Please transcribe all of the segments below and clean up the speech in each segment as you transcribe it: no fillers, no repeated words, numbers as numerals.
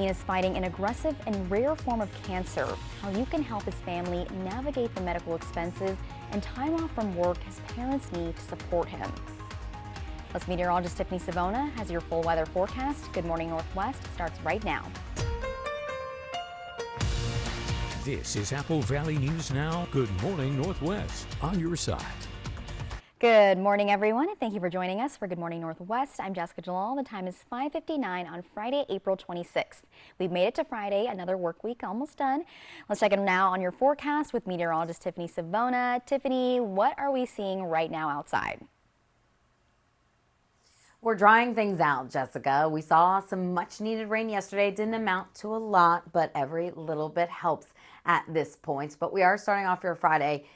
He is fighting an aggressive and rare form of cancer. How you can help his family navigate the medical expenses and time off from work his parents need to support him. Plus, meteorologist Tiffany Savona has your full weather forecast. Good Morning Northwest starts right now. This is Apple Valley News Now. Good Morning Northwest, on your side. Good morning, everyone, and thank you for joining us for Good Morning Northwest. I'm Jessica Jalal. The time is 5:59 on Friday, April 26th. We've made it to Friday, another work week almost done. Let's check in now on your forecast with meteorologist Tiffany Savona. Tiffany, what are we seeing right now outside? We're drying things out, Jessica. We saw some much needed rain yesterday. It didn't amount to a lot, but every little bit helps at this point. But we are starting off your Friday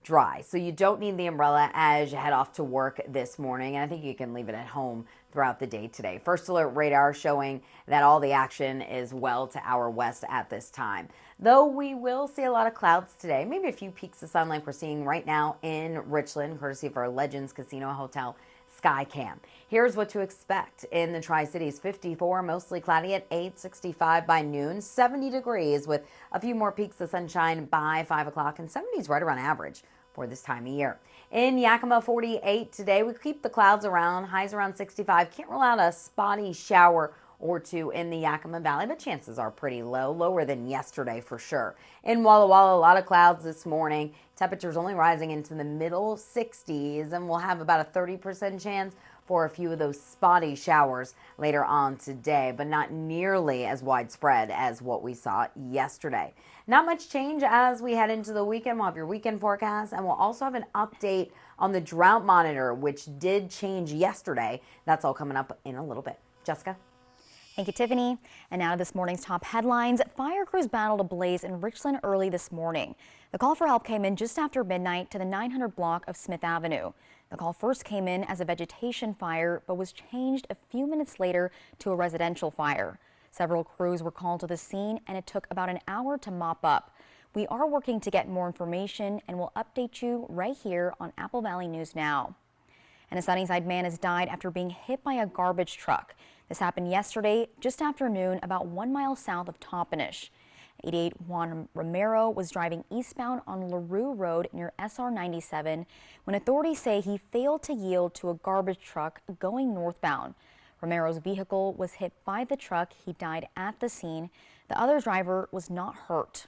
dry, so you don't need the umbrella as you head off to work this morning, and I think you can leave it at home throughout the day today. First alert radar showing that all the action is well to our west at this time. Though we will see a lot of clouds today, maybe a few peaks of sun like we're seeing right now in Richland, courtesy of our Legends Casino Hotel Skycam. Here's what to expect in the Tri-Cities. 54, mostly cloudy at 8, 65 by noon, 70 degrees with a few more peaks of sunshine by 5 o'clock, and 70s right around average for this time of year. In Yakima, 48 today. We keep the clouds around, highs around 65. Can't rule out a spotty shower or two in the Yakima Valley, but chances are pretty low, lower than yesterday for sure. In Walla Walla, a lot of clouds this morning. Temperatures only rising into the middle 60s, and we'll have about a 30% chance for a few of those spotty showers later on today, but not nearly as widespread as what we saw yesterday. Not much change as we head into the weekend. We'll have your weekend forecast, and we'll also have an update on the drought monitor, which did change yesterday. That's all coming up in a little bit. Jessica? Thank you, Tiffany. And now to this morning's top headlines. Fire crews battled a blaze in Richland early this morning. The call for help came in just after midnight to the 900 block of Smith Avenue. The call first came in as a vegetation fire, but was changed a few minutes later to a residential fire. Several crews were called to the scene, and it took about an hour to mop up. We are working to get more information, and we'll update you right here on Apple Valley News Now. And a Sunnyside man has died after being hit by a garbage truck. This happened yesterday, just after noon, about 1 mile south of Toppenish. 88 Juan Romero was driving eastbound on LaRue Road near SR 97 when authorities say he failed to yield to a garbage truck going northbound. Romero's vehicle was hit by the truck. He died at the scene. The other driver was not hurt.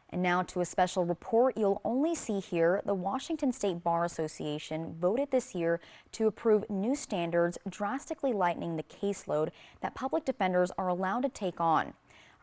And now to a special report you'll only see here. The Washington State Bar Association voted this year to approve new standards drastically lightening the caseload that public defenders are allowed to take on.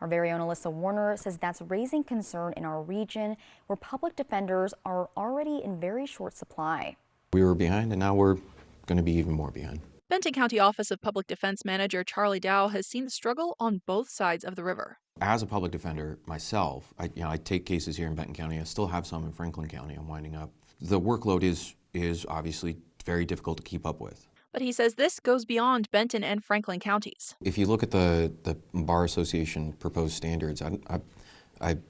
Our very own Alyssa Warner says that's raising concern in our region where public defenders are already in very short supply. We were behind, and now we're going to be even more behind. Benton County Office of Public Defense Manager Charlie Dow has seen the struggle on both sides of the river. As a public defender myself, I take cases here in Benton County. I still have some in Franklin County. I'm winding up. The workload is obviously very difficult to keep up with. But he says this goes beyond Benton and Franklin counties. If you look at the Bar Association proposed standards, I'm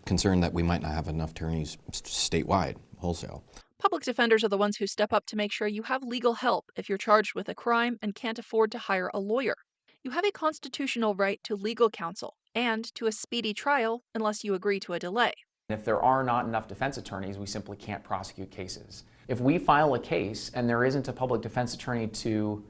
concerned that we might not have enough attorneys statewide, wholesale. Public defenders are the ones who step up to make sure you have legal help if you're charged with a crime and can't afford to hire a lawyer. You have a constitutional right to legal counsel and to a speedy trial unless you agree to a delay. If there are not enough defense attorneys, we simply can't prosecute cases. If we file a case and there isn't a public defense attorney to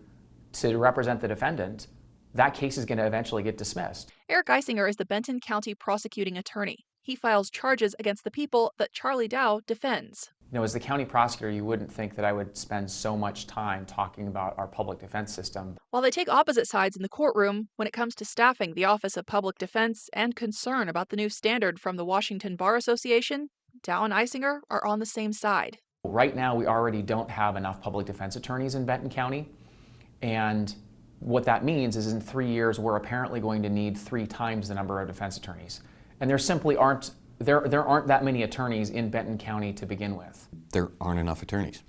represent the defendant, that case is going to eventually get dismissed. Eric Eisinger is the Benton County prosecuting attorney. He files charges against the people that Charlie Dow defends. As the county prosecutor, you wouldn't think that I would spend so much time talking about our public defense system. While they take opposite sides in the courtroom, when it comes to staffing the Office of Public Defense and concern about the new standard from the Washington Bar Association, Dow and Eisinger are on the same side. Right now, we already don't have enough public defense attorneys in Benton County. And what that means is in 3 years, we're apparently going to need 3 times the number of defense attorneys. And there simply aren't that many attorneys in Benton County to begin with. There aren't enough attorneys.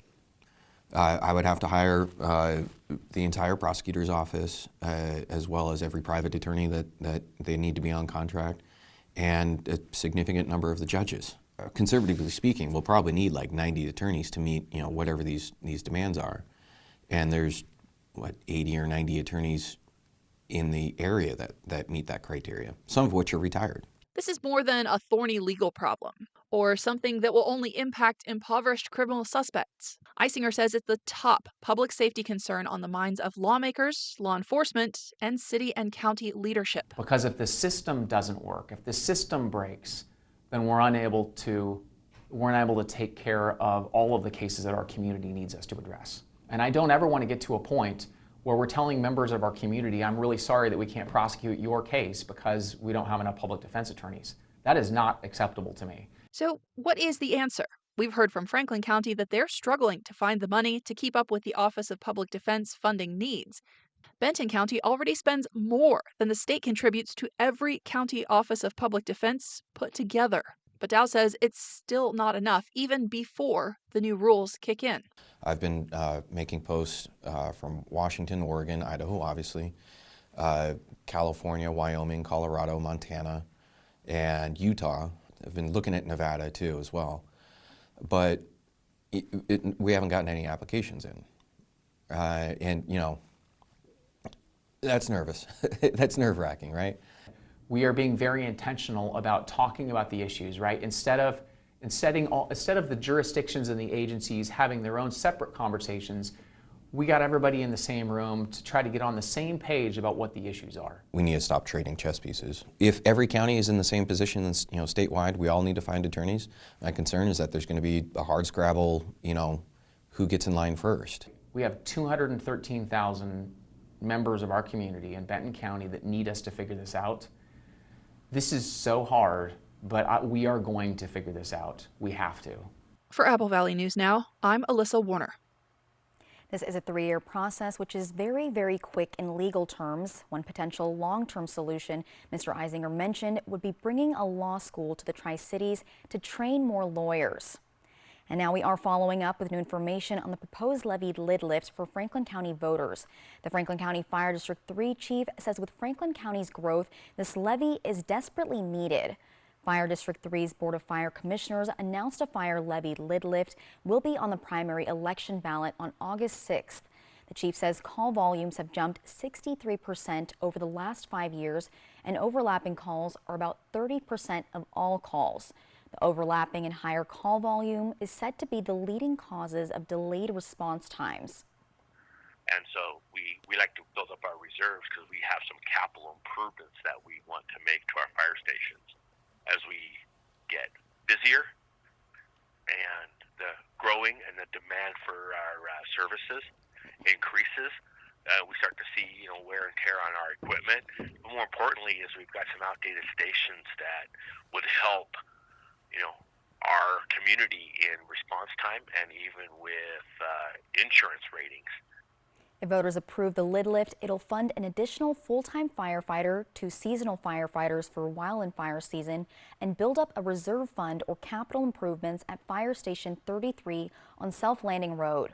I would have to hire the entire prosecutor's office, as well as every private attorney that they need to be on contract, and a significant number of the judges. Conservatively speaking, we'll probably need like 90 attorneys to meet, whatever these demands are. And there's 80 or 90 attorneys in the area that meet that criteria, some of which are retired. This is more than a thorny legal problem or something that will only impact impoverished criminal suspects. Eisinger says it's the top public safety concern on the minds of lawmakers, law enforcement, and city and county leadership. Because if the system doesn't work, if the system breaks, then we're unable to take care of all of the cases that our community needs us to address. And I don't ever want to get to a point where we're telling members of our community, I'm really sorry that we can't prosecute your case because we don't have enough public defense attorneys. That is not acceptable to me. So, what is the answer? We've heard from Franklin County that they're struggling to find the money to keep up with the Office of Public Defense funding needs. Benton County already spends more than the state contributes to every county Office of Public Defense put together. But Dow says it's still not enough, even before the new rules kick in. I've been making posts from Washington, Oregon, Idaho, obviously, California, Wyoming, Colorado, Montana, and Utah. I've been looking at Nevada too as well. But we haven't gotten any applications in. And, you know, that's nervous. That's nerve-wracking, right? We are being very intentional about talking about the issues, right? Instead of the jurisdictions and the agencies having their own separate conversations, we got everybody in the same room to try to get on the same page about what the issues are. We need to stop trading chess pieces. If every county is in the same position, statewide, we all need to find attorneys. My concern is that there's going to be a hard scrabble, who gets in line first. We have 213,000 members of our community in Benton County that need us to figure this out. This is so hard, but we are going to figure this out. We have to. For Apple Valley News Now, I'm Alyssa Warner. This is a 3-year process, which is very, very quick in legal terms. One potential long-term solution Mr. Eisinger mentioned would be bringing a law school to the Tri-Cities to train more lawyers. And now we are following up with new information on the proposed levy lid lift for Franklin County voters. The Franklin County Fire District 3 chief says with Franklin County's growth, this levy is desperately needed. Fire District 3's Board of Fire Commissioners announced a fire levy lid lift will be on the primary election ballot on August 6th. The chief says call volumes have jumped 63% over the last 5 years, and overlapping calls are about 30% of all calls. The overlapping and higher call volume is said to be the leading causes of delayed response times. And so we like to build up our reserves because we have some capital improvements that we want to make to our fire stations. As we get busier and the growing and the demand for our services increases, we start to see wear and tear on our equipment. But more importantly is we've got some outdated stations that would help our community in response time and even with insurance ratings. If voters approve the lid lift, it'll fund an additional full-time firefighter, 2 seasonal firefighters for wildland fire season, and build up a reserve fund or capital improvements at Fire Station 33 on South Landing Road.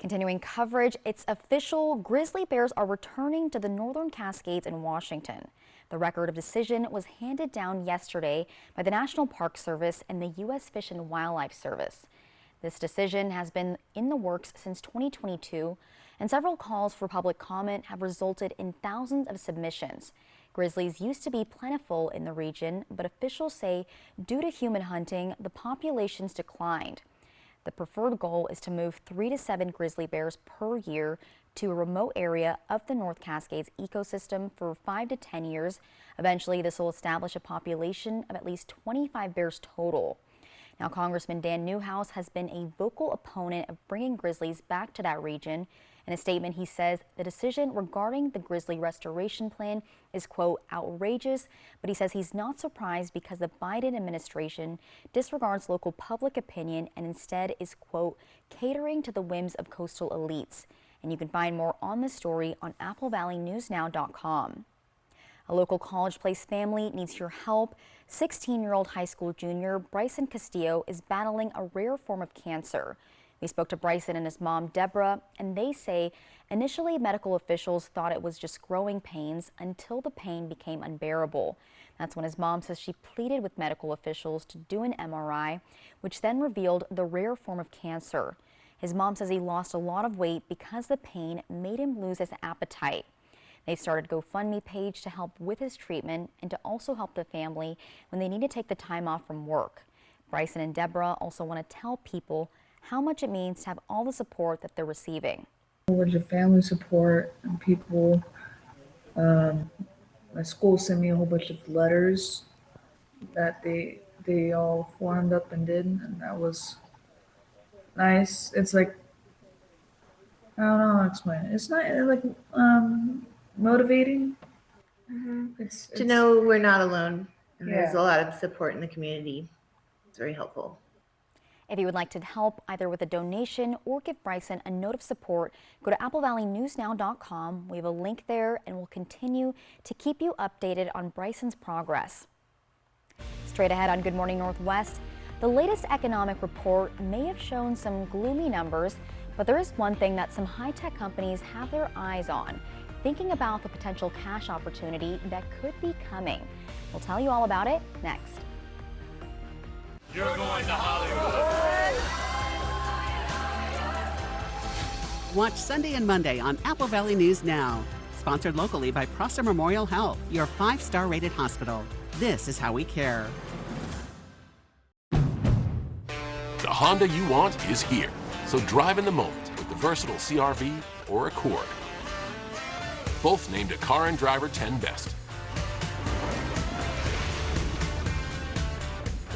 Continuing coverage, it's official. Grizzly bears are returning to the Northern Cascades in Washington. The record of decision was handed down yesterday by the National Park Service and the U.S. Fish and Wildlife Service. This decision has been in the works since 2022, and several calls for public comment have resulted in thousands of submissions. Grizzlies used to be plentiful in the region, but officials say due to human hunting, the populations declined. The preferred goal is to move 3 to 7 grizzly bears per year to a remote area of the North Cascades ecosystem for 5 to 10 years. Eventually, this will establish a population of at least 25 bears total. Now, Congressman Dan Newhouse has been a vocal opponent of bringing grizzlies back to that region. In a statement, he says the decision regarding the grizzly restoration plan is, quote, outrageous, but he says he's not surprised because the Biden administration disregards local public opinion and instead is, quote, catering to the whims of coastal elites. And you can find more on this story on applevalleyNewsNow.com. A local College Place family needs your help. 16-year-old high school junior Bryson Castillo is battling a rare form of cancer. We spoke to Bryson and his mom, Deborah, and they say initially medical officials thought it was just growing pains until the pain became unbearable. That's when his mom says she pleaded with medical officials to do an MRI, which then revealed the rare form of cancer. His mom says he lost a lot of weight because the pain made him lose his appetite. They've started a GoFundMe page to help with his treatment and to also help the family when they need to take the time off from work. Bryson and Deborah also want to tell people how much it means to have all the support that they're receiving. With the family support and people, my school sent me a whole bunch of letters that they all formed up and did, and that was nice. It's like, I don't know how to explain it. It's not like motivating. To know we're not alone and there's Yeah. a lot of support in the community. It's very helpful. If you would like to help either with a donation or give Bryson a note of support, go to applevalley.newsnow.com. We have a link there and we'll continue to keep you updated on Bryson's progress. Straight ahead on Good Morning Northwest, the latest economic report may have shown some gloomy numbers, but there is one thing that some high-tech companies have their eyes on, thinking about the potential cash opportunity that could be coming. We'll tell you all about it next. You're going to Hollywood. Watch Sunday and Monday on Apple Valley News Now. Sponsored locally by Prosser Memorial Health, your 5-star rated hospital. This is how we care. The Honda you want is here. So drive in the moment with the versatile CR-V or Accord. Both named a Car and Driver 10 Best.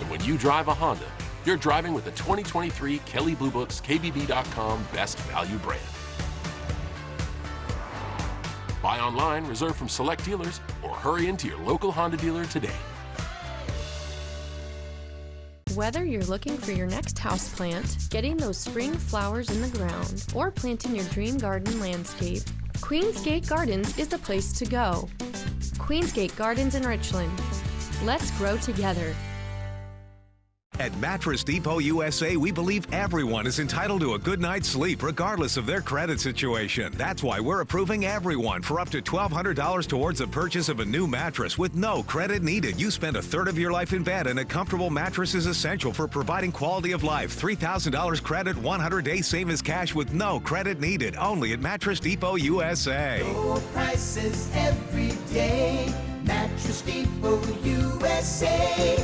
And when you drive a Honda, you're driving with the 2023 Kelley Blue Book's KBB.com Best Value brand. Buy online, reserve from select dealers, or hurry into your local Honda dealer today. Whether you're looking for your next houseplant, getting those spring flowers in the ground, or planting your dream garden landscape, Queensgate Gardens is the place to go. Queensgate Gardens in Richland. Let's grow together. At Mattress Depot USA, we believe everyone is entitled to a good night's sleep regardless of their credit situation. That's why we're approving everyone for up to $1,200 towards the purchase of a new mattress with no credit needed. You spend a third of your life in bed, and a comfortable mattress is essential for providing quality of life. $3,000 credit, 100-day savings cash with no credit needed. Only at Mattress Depot USA. Low prices every day. Mattress Depot USA.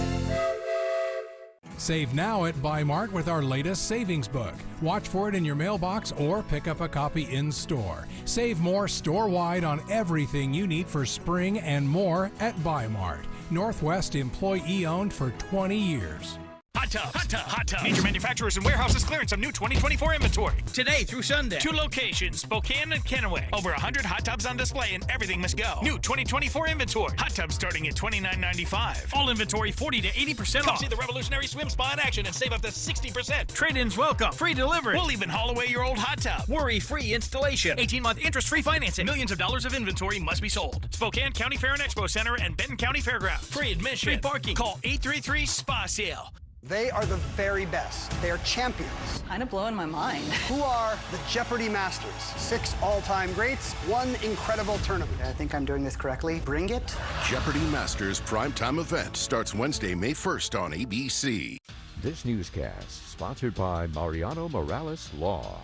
Save now at Buy Mart with our latest savings book. Watch for it in your mailbox or pick up a copy in store. Save more store-wide on everything you need for spring and more at Buy Mart. Northwest employee-owned for 20 years. Hot Tubs. Hot Tubs. Hot Tubs. Major manufacturers and warehouses clearance some new 2024 inventory. Today through Sunday. 2 locations, Spokane and Kennewick. Over 100 hot tubs on display and everything must go. New 2024 inventory. Hot tubs starting at $29.95. All inventory 40 to 80% off. Come see the revolutionary swim spa in action and save up to 60%. Trade-ins welcome. Free delivery. We'll even haul away your old hot tub. Worry-free installation. 18-month interest-free financing. Millions of dollars of inventory must be sold. Spokane County Fair and Expo Center and Benton County Fairgrounds. Free admission. Free parking. Call 833-SPA-SALE. They are the very best. They are champions. Kind of blowing my mind. Who are the Jeopardy Masters? 6 all-time greats, 1 incredible tournament. I think I'm doing this correctly. Bring it. Jeopardy Masters primetime event starts Wednesday, May 1st on ABC. This newscast sponsored by Mariano Morales Law.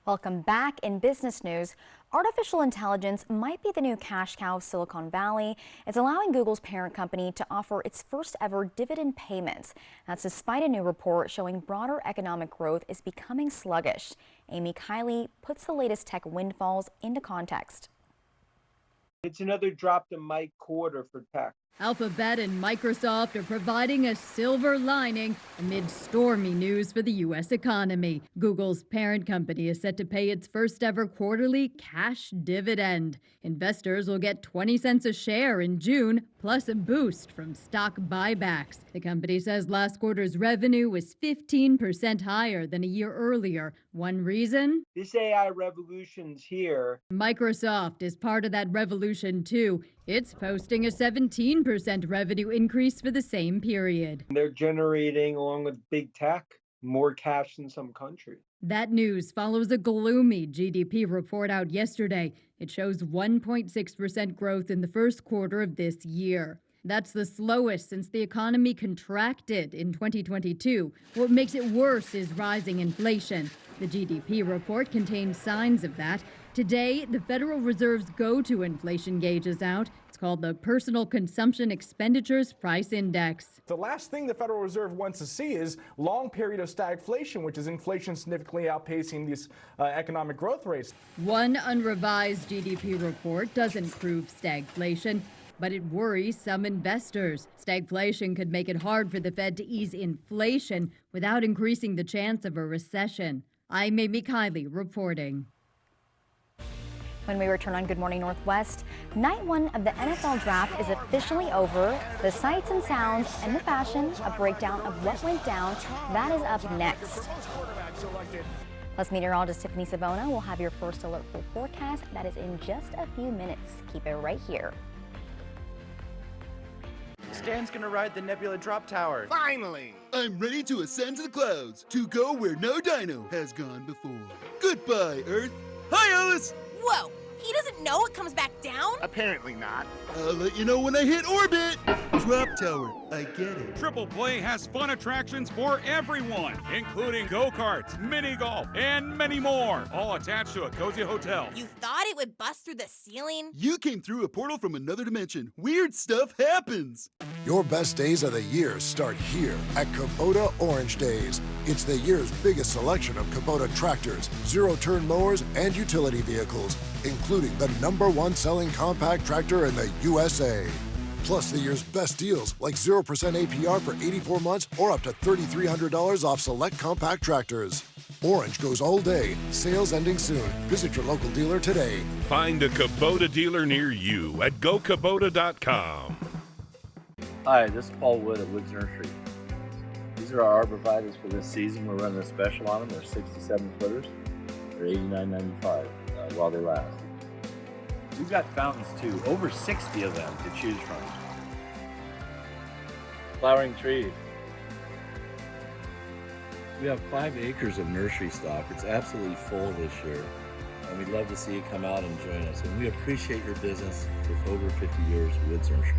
Welcome back. In business news, artificial intelligence might be the new cash cow of Silicon Valley. It's allowing Google's parent company to offer its first ever dividend payments. That's despite a new report showing broader economic growth is becoming sluggish. Amy Kiley puts the latest tech windfalls into context. It's another drop the mic quarter for tech. Alphabet and Microsoft are providing a silver lining amid stormy news for the U.S. economy. Google's parent company is set to pay its first ever quarterly cash dividend. Investors will get 20 cents a share in June, plus a boost from stock buybacks. The company says last quarter's revenue was 15% higher than a year earlier. One reason? This AI revolution's here. Microsoft is part of that revolution too. It's posting a 17% revenue increase for the same period. They're generating, along with big tech, more cash than some countries. That news follows a gloomy GDP report out yesterday. It shows 1.6% growth in the first quarter of this year. That's the slowest since the economy contracted in 2022. What makes it worse is rising inflation. The GDP report contains signs of that. Today, the Federal Reserve's go-to inflation gauge is out. It's called the Personal Consumption Expenditures Price Index. The last thing the Federal Reserve wants to see is long period of stagflation, which is inflation significantly outpacing these economic growth rates. One unrevised GDP report doesn't prove stagflation, but it worries some investors. Stagflation could make it hard for the Fed to ease inflation without increasing the chance of a recession. I'm Amy Kiley reporting. When we return on Good Morning Northwest, night one of the NFL draft is officially over. The sights and sounds and the fashion, a breakdown of what went down, that is up next. Plus, meteorologist Tiffany Savona will have your first alert full forecast. That is in just a few minutes. Keep it right here. Stan's gonna ride the Nebula Drop Tower. Finally! I'm ready to ascend to the clouds, to go where no dino has gone before. Goodbye, Earth. Hi, Alice! Whoa! He doesn't know it comes back down? Apparently not. I'll let you know when I hit orbit. Drop tower, I get it. Triple Play has fun attractions for everyone, including go-karts, mini golf, and many more, all attached to a cozy hotel. You thought it would bust through the ceiling? You came through a portal from another dimension. Weird stuff happens. Your best days of the year start here at Kubota Orange Days. It's the year's biggest selection of Kubota tractors, zero-turn mowers, and utility vehicles, including the #1 selling compact tractor in the USA. Plus the year's best deals, like 0% APR for 84 months or up to $3,300 off select compact tractors. Orange goes all day. Sales ending soon. Visit your local dealer today. Find a Kubota dealer near you at gokubota.com. Hi, this is Paul Wood at Woods Nursery. These are our arborvitaes for this season. We're running a special on them. They're 67 footers. They're $89.95 while they last. We've got fountains too, over 60 of them to choose from. Flowering trees. We have 5 acres of nursery stock. It's absolutely full this year. And we'd love to see you come out and join us. And we appreciate your business for over 50 years, Woods Nursery.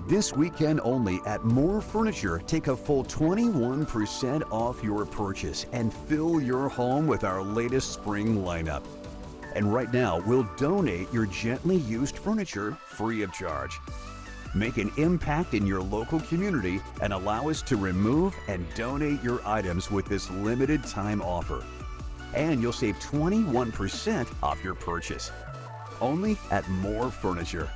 This weekend only at More Furniture, take a full 21% off your purchase and fill your home with our latest spring lineup. And right now, we'll donate your gently used furniture free of charge. Make an impact in your local community and allow us to remove and donate your items with this limited time offer. And you'll save 21% off your purchase. Only at More Furniture.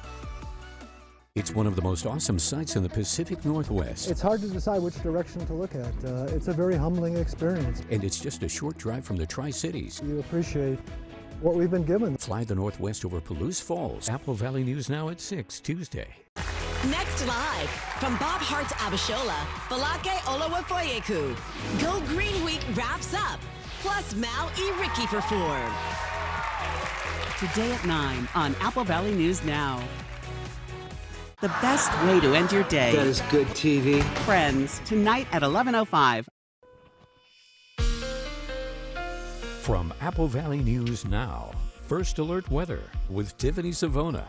It's one of the most awesome sights in the Pacific Northwest. It's hard to decide which direction to look at. It's a very humbling experience. And it's just a short drive from the Tri-Cities. You appreciate what we've been given. Fly the Northwest over Palouse Falls. Apple Valley News Now at 6 Tuesday. Next live, from Bob Hart's Abishola, Falake Olawafoyeku. Go Green Week wraps up. Plus Mao E. Ricky perform. Today at 9 on Apple Valley News Now. The best way to end your day. That is good TV. Friends, tonight at 11:05. From Apple Valley News Now, First Alert Weather with Tiffany Savona.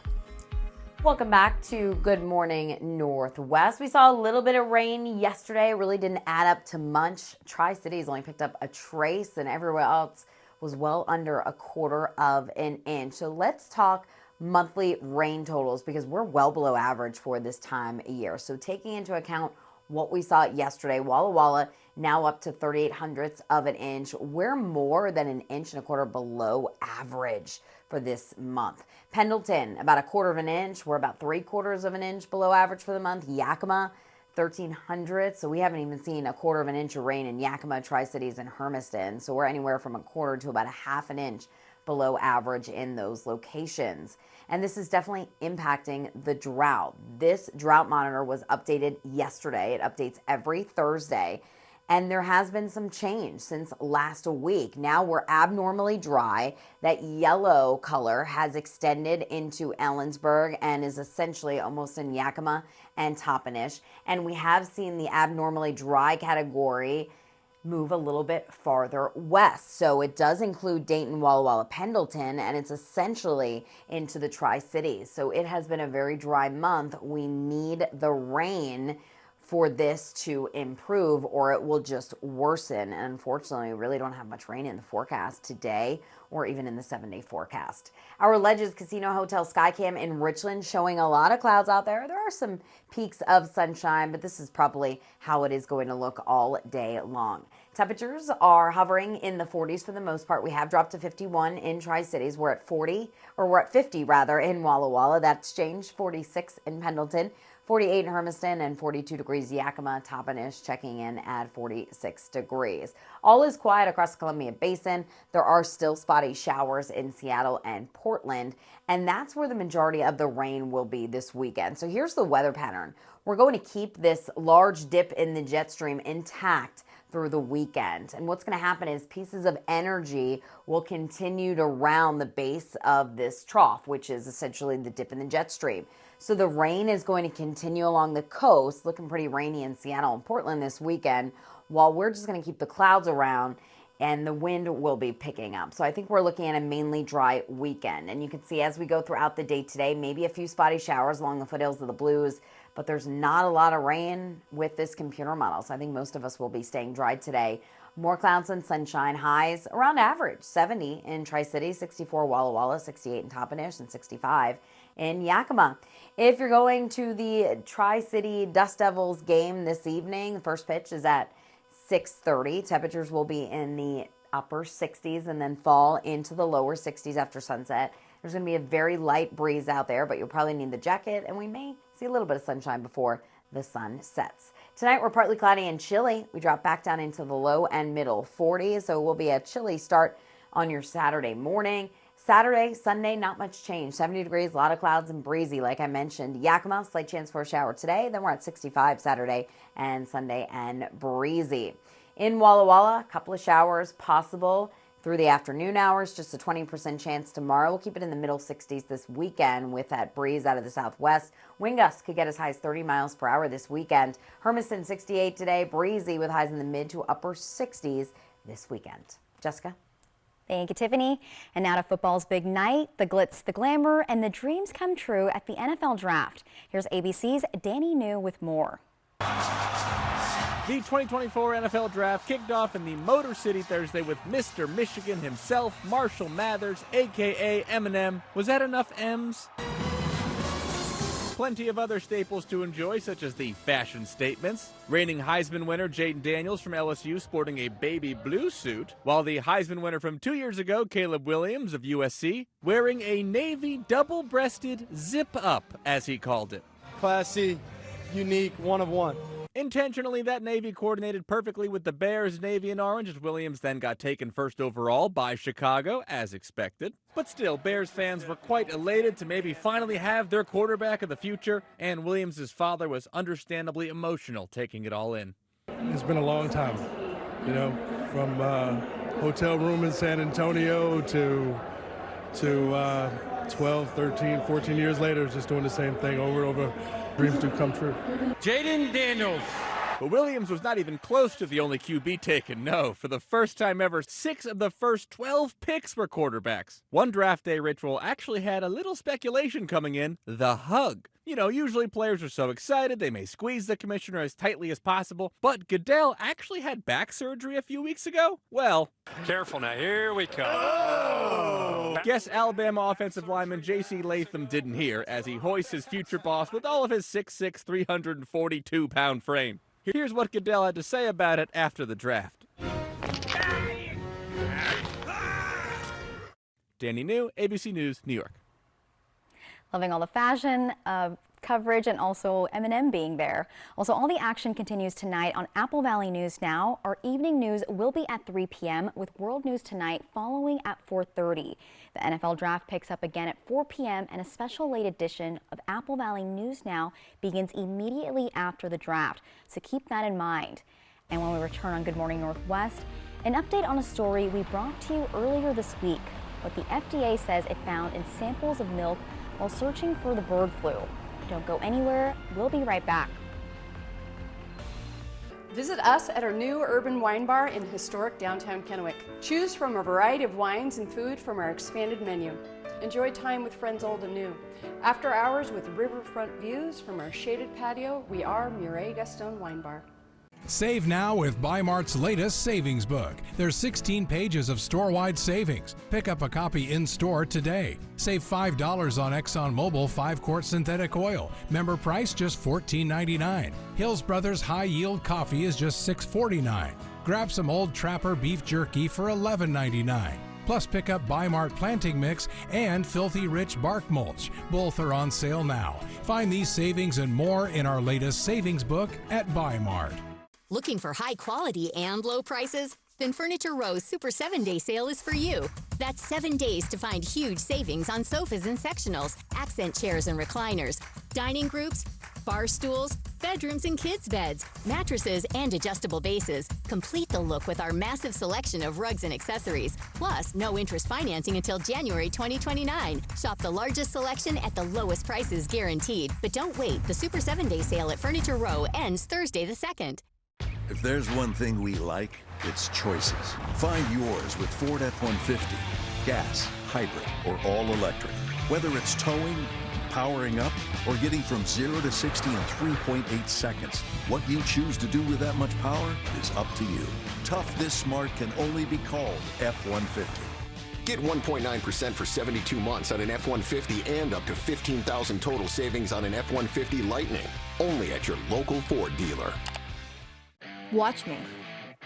Welcome back to Good Morning Northwest. We saw a little bit of rain yesterday. It really didn't add up to much. Tri-Cities only picked up a trace and everywhere else was well under a quarter of an inch. So let's talk monthly rain totals because we're well below average for this time of year. So taking into account what we saw yesterday, Walla Walla now up to 3/800ths of an inch. We're more than an inch and a quarter below average for this month. Pendleton, about 1/4 of an inch. We're about 3/4 of an inch below average for the month. Yakima, 1,300. So we haven't even seen 1/4 of an inch of rain in Yakima, Tri-Cities, and Hermiston. So we're anywhere from 1/4 to about 1/2 an inch below average in those locations. And this is definitely impacting the drought. This drought monitor was updated yesterday. It updates every Thursday. And there has been some change since last week. Now we're abnormally dry. That yellow color has extended into Ellensburg and is essentially almost in Yakima and Toppenish. And we have seen the abnormally dry category move a little bit farther west. So it does include Dayton, Walla Walla, Pendleton, and it's essentially into the Tri-Cities. So it has been a very dry month. We need the rain for this to improve, or it will just worsen. And unfortunately, we really don't have much rain in the forecast today or even in the 7-day forecast. Our Ledges Casino Hotel Skycam in Richland showing a lot of clouds out there. There are some peaks of sunshine, but this is probably how it is going to look all day long. Temperatures are hovering in the 40s for the most part. We have dropped to 51 in Tri-Cities. We're at 50 rather in Walla Walla. That's changed. 46 in Pendleton, 48 in Hermiston, and 42 degrees Yakima. Toppenish checking in at 46 degrees. All is quiet across the Columbia Basin. There are still spotty showers in Seattle and Portland, and that's where the majority of the rain will be this weekend. So here's the weather pattern. We're going to keep this large dip in the jet stream intact through the weekend. And what's going to happen is pieces of energy will continue to round the base of this trough, which is essentially the dip in the jet stream. So the rain is going to continue along the coast, looking pretty rainy in Seattle and Portland this weekend, while we're just going to keep the clouds around and the wind will be picking up. So I think we're looking at a mainly dry weekend. And you can see as we go throughout the day today, maybe a few spotty showers along the foothills of the Blues, but there's not a lot of rain with this computer model. So I think most of us will be staying dry today. More clouds and sunshine, highs around average, 70 in Tri-Cities, 64 Walla Walla, 68 in Toppenish, and 65 in Yakima. If you're going to the Tri-City Dust Devils game this evening, the first pitch is at 6:30. Temperatures will be in the upper 60s and then fall into the lower 60s after sunset. There's going to be a very light breeze out there, but you'll probably need the jacket, and we may see a little bit of sunshine before the sun sets. Tonight, we're partly cloudy and chilly. We drop back down into the low and middle 40s, so it will be a chilly start on your Saturday morning. Saturday, Sunday, not much change. 70 degrees, a lot of clouds and breezy, like I mentioned. Yakima, slight chance for a shower today. Then we're at 65 Saturday and Sunday and breezy. In Walla Walla, a couple of showers possible through the afternoon hours, just a 20% chance tomorrow. We'll keep it in the middle 60s this weekend with that breeze out of the southwest. Wind gusts could get as high as 30 miles per hour this weekend. Hermiston 68 today, breezy with highs in the mid to upper 60s this weekend. Jessica? Thank you, Tiffany. And now to football's big night, the glitz, the glamour, and the dreams come true at the NFL Draft. Here's ABC's Danny New with more. The 2024 NFL Draft kicked off in the Motor City Thursday with Mr. Michigan himself, Marshall Mathers, a.k.a. Eminem. Was that enough M's? Plenty of other staples to enjoy, such as the fashion statements. Reigning Heisman winner Jaden Daniels from LSU sporting a baby blue suit, while the Heisman winner from 2 years ago, Caleb Williams of USC, wearing a navy double-breasted zip-up, as he called it. Classy, unique, one of one. Intentionally, that navy coordinated perfectly with the Bears' navy and orange, as Williams then got taken first overall by Chicago, as expected. But still, Bears fans were quite elated to maybe finally have their quarterback of the future, and Williams' father was understandably emotional taking it all in. It's been a long time, you know, from hotel room in San Antonio to 12, 13, 14 years later, just doing the same thing over and over. Dreams do come true. Jaden Daniels. But Williams was not even close to the only QB taken. No, for the first time ever, 6 of the first 12 picks were quarterbacks. One draft day ritual actually had a little speculation coming in, the hug. You know, usually players are so excited they may squeeze the commissioner as tightly as possible, but Goodell actually had back surgery a few weeks ago? Well, careful now, here we come. Oh! Guess Alabama offensive lineman J.C. Latham didn't hear as he hoists his future boss with all of his 6'6", 342-pound frame. Here's what Goodell had to say about it after the draft. Danny New, ABC News, New York. Loving all the fashion coverage and also Eminem being there. Also, all the action continues tonight on Apple Valley News Now. Our evening news will be at 3 p.m. with World News Tonight following at 4:30. The NFL Draft picks up again at 4 p.m. and a special late edition of Apple Valley News Now begins immediately after the draft. So keep that in mind. And when we return on Good Morning Northwest, an update on a story we brought to you earlier this week. What the FDA says it found in samples of milk while searching for the bird flu. Don't go anywhere. We'll be right back. Visit us at our new urban wine bar in historic downtown Kennewick. Choose from a variety of wines and food from our expanded menu. Enjoy time with friends old and new. After hours with riverfront views from our shaded patio, we are Murray Gaston Wine Bar. Save now with Bi-Mart's latest savings book. There's 16 pages of store-wide savings. Pick up a copy in-store today. Save $5 on ExxonMobil 5-quart synthetic oil. Member price just $14.99. Hills Brothers High Yield Coffee is just $6.49. Grab some Old Trapper beef jerky for $11.99. Plus pick up Bi-Mart planting mix and Filthy Rich bark mulch. Both are on sale now. Find these savings and more in our latest savings book at Bi-Mart. Looking for high quality and low prices? Then Furniture Row's Super 7-Day Sale is for you. That's 7 days to find huge savings on sofas and sectionals, accent chairs and recliners, dining groups, bar stools, bedrooms and kids' beds, mattresses, and adjustable bases. Complete the look with our massive selection of rugs and accessories. Plus, no interest financing until January 2029. Shop the largest selection at the lowest prices guaranteed. But don't wait. The Super 7-Day Sale at Furniture Row ends Thursday the 2nd. If there's one thing we like, it's choices. Find yours with Ford F-150. Gas, hybrid, or all electric. Whether it's towing, powering up, or getting from 0 to 60 in 3.8 seconds, what you choose to do with that much power is up to you. Tough this smart can only be called F-150. Get 1.9% for 72 months on an F-150 and up to $15,000 total savings on an F-150 Lightning. Only at your local Ford dealer. Watch me.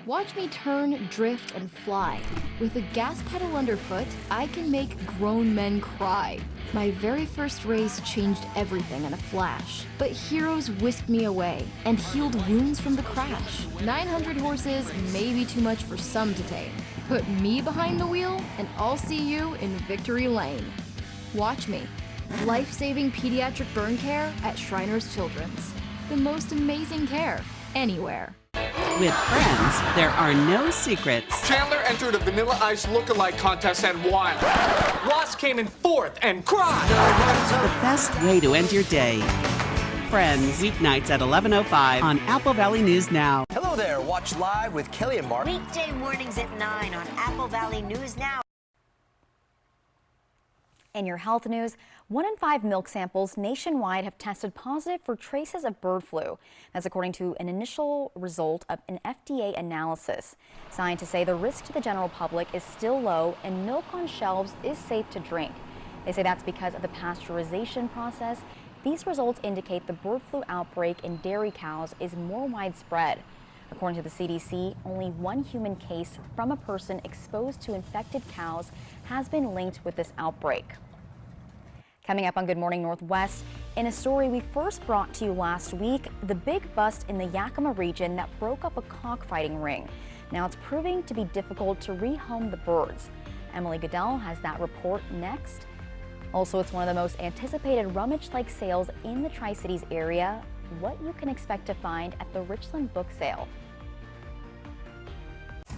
Watch me turn, drift, and fly. With a gas pedal underfoot, I can make grown men cry. My very first race changed everything in a flash. But heroes whisked me away and healed wounds from the crash. 900 horses may be too much for some to tame. Put me behind the wheel and I'll see you in victory lane. Watch me. Life-saving pediatric burn care at Shriners Children's. The most amazing care anywhere. With friends, there are no secrets. Chandler entered a Vanilla Ice lookalike contest and won. Ross came in 4th and cried. The best way to end your day. Friends, weeknights at 11:05 on Apple Valley News Now. Hello there. Watch live with Kelly and Mark. Weekday mornings at 9 on Apple Valley News Now. In your health news, 1 in 5 milk samples nationwide have tested positive for traces of bird flu. That's according to an initial result of an FDA analysis. Scientists say the risk to the general public is still low and milk on shelves is safe to drink. They say that's because of the pasteurization process. These results indicate the bird flu outbreak in dairy cows is more widespread. According to the CDC, only 1 human case from a person exposed to infected cows has been linked with this outbreak. Coming up on Good Morning Northwest, in a story we first brought to you last week, the big bust in the Yakima region that broke up a cockfighting ring. Now it's proving to be difficult to rehome the birds. Emily Goodell has that report next. Also, it's one of the most anticipated rummage-like sales in the Tri-Cities area, what you can expect to find at the Richland Book Sale.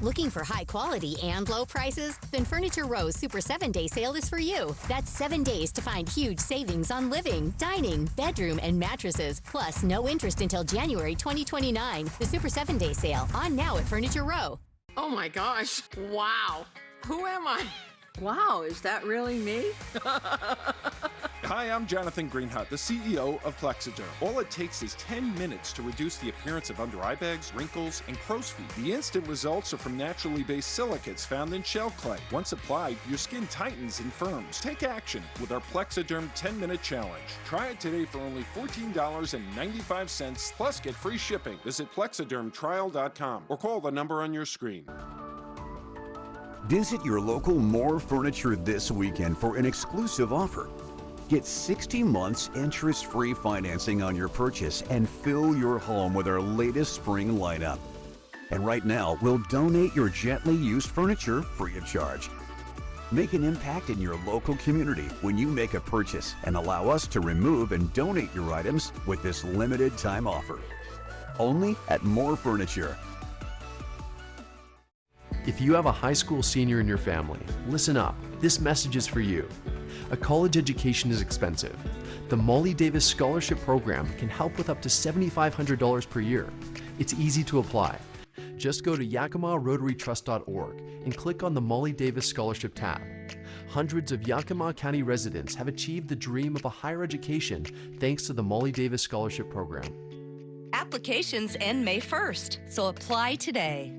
Looking for high quality and low prices? Then Furniture Row's Super 7-Day Sale is for you. That's 7 days to find huge savings on living, dining, bedroom, and mattresses. Plus, no interest until January 2029. The Super 7-Day Sale, on now at Furniture Row. Oh my gosh, wow. Who am I? Wow, is that really me? Hi, I'm Jonathan Greenhut, the CEO of Plexiderm. All it takes is 10 minutes to reduce the appearance of under eye bags, wrinkles, and crow's feet. The instant results are from naturally based silicates found in shell clay. Once applied, your skin tightens and firms. Take action with our Plexiderm 10-minute challenge. Try it today for only $14.95, plus get free shipping. Visit plexidermtrial.com or call the number on your screen. Visit your local More Furniture this weekend for an exclusive offer. Get 60 months interest-free financing on your purchase and fill your home with our latest spring lineup. And right now, we'll donate your gently used furniture free of charge. Make an impact in your local community when you make a purchase and allow us to remove and donate your items with this limited time offer. Only at More Furniture. If you have a high school senior in your family, listen up. This message is for you. A college education is expensive. The Molly Davis Scholarship Program can help with up to $7,500 per year. It's easy to apply. Just go to yakimarotarytrust.org and click on the Molly Davis Scholarship tab. Hundreds of Yakima County residents have achieved the dream of a higher education thanks to the Molly Davis Scholarship Program. Applications end May 1st, so apply today.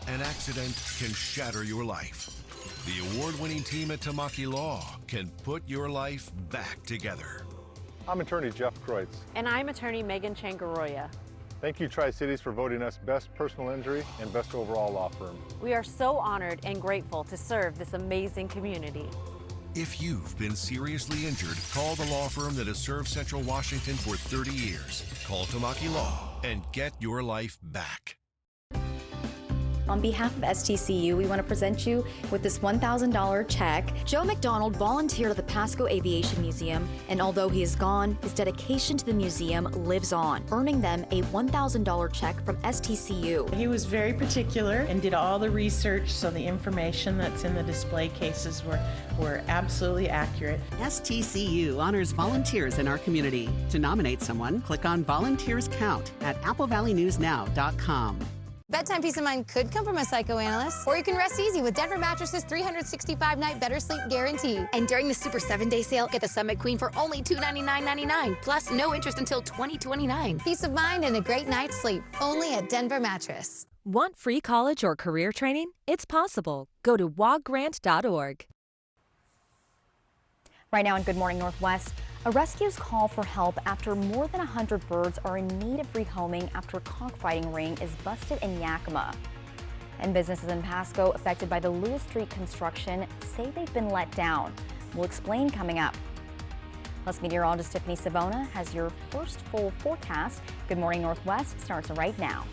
An accident can shatter your life. The award-winning team at Tamaki Law can put your life back together. I'm attorney Jeff Kreutz. And I'm attorney Megan Changaroya. Thank you, Tri-Cities, for voting us Best Personal Injury and Best Overall Law Firm. We are so honored and grateful to serve this amazing community. If you've been seriously injured, call the law firm that has served Central Washington for 30 years. Call Tamaki Law and get your life back. On behalf of STCU, we want to present you with this $1,000 check. Joe McDonald volunteered at the Pasco Aviation Museum, and although he is gone, his dedication to the museum lives on, earning them a $1,000 check from STCU. He was very particular and did all the research, so the information that's in the display cases were absolutely accurate. STCU honors volunteers in our community. To nominate someone, click on Volunteers Count at applevalleynewsnow.com. Bedtime peace of mind could come from a psychoanalyst, or you can rest easy with Denver Mattress's 365-night better sleep guarantee. And during the Super 7-Day sale, get the Summit Queen for only $299.99, plus no interest until 2029. Peace of mind and a great night's sleep, only at Denver Mattress. Want free college or career training? It's possible. Go to waggrant.org. Right now in Good Morning Northwest, a rescue's call for help after more than 100 birds are in need of rehoming after a cockfighting ring is busted in Yakima. And businesses in Pasco affected by the Lewis Street construction say they've been let down. We'll explain coming up. Plus, meteorologist Tiffany Savona has your first full forecast. Good Morning Northwest starts right now.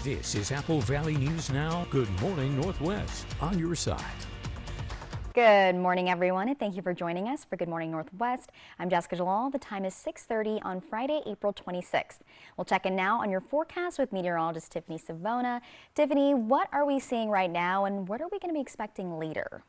This is Apple Valley News Now. Good Morning Northwest on your side. Good morning, everyone, and thank you for joining us for Good Morning Northwest. I'm Jessica Jalal. The time is 6:30 on Friday, April 26th. We'll check in now on your forecast with meteorologist Tiffany Savona. Tiffany, what are we seeing right now, and what are we going to be expecting later?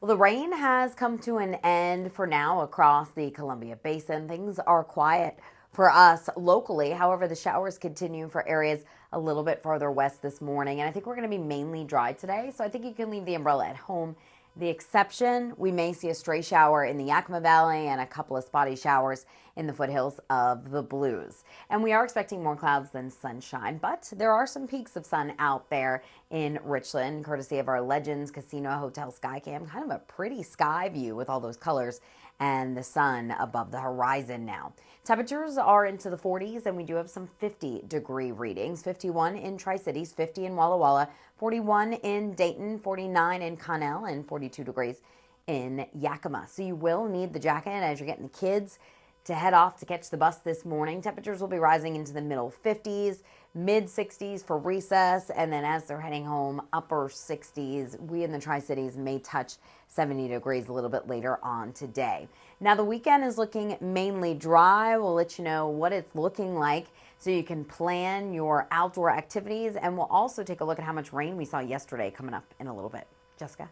Well, the rain has come to an end for now across the Columbia Basin. Things are quiet for us locally. However, the showers continue for areas a little bit farther west this morning, and I think we're going to be mainly dry today, so I think you can leave the umbrella at home. The exception, we may see a stray shower in the Yakima Valley and a couple of spotty showers in the foothills of the Blues. And we are expecting more clouds than sunshine, but there are some peaks of sun out there in Richland, courtesy of our Legends Casino Hotel Skycam. Kind of a pretty sky view with all those colors and the sun above the horizon now. Temperatures are into the 40s, and we do have some 50-degree readings. 51 in Tri-Cities, 50 in Walla Walla, 41 in Dayton, 49 in Connell, and 42 degrees in Yakima. So you will need the jacket as you're getting the kids to head off to catch the bus this morning. Temperatures will be rising into the middle 50s, mid 60s for recess, and then as they're heading home, upper 60s. We in the Tri-Cities may touch 70 degrees a little bit later on today. Now the weekend is looking mainly dry. We'll let you know what it's looking like so you can plan your outdoor activities, and we'll also take a look at how much rain we saw yesterday coming up in a little bit. Jessica?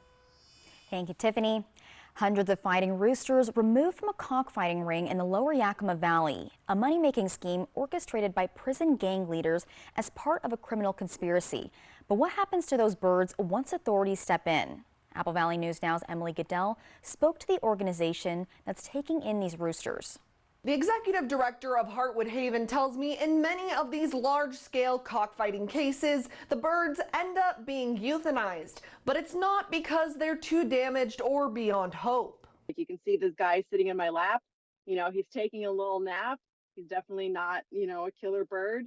Thank you, Tiffany. Hundreds of fighting roosters removed from a cockfighting ring in the lower Yakima Valley, a money-making scheme orchestrated by prison gang leaders as part of a criminal conspiracy. But what happens to those birds once authorities step in? Apple Valley News Now's Emily Goodell spoke to the organization that's taking in these roosters. The executive director of Heartwood Haven tells me in many of these large-scale cockfighting cases, the birds end up being euthanized, but it's not because they're too damaged or beyond hope. You can see this guy sitting in my lap. You know, he's taking a little nap. He's definitely not, a killer bird.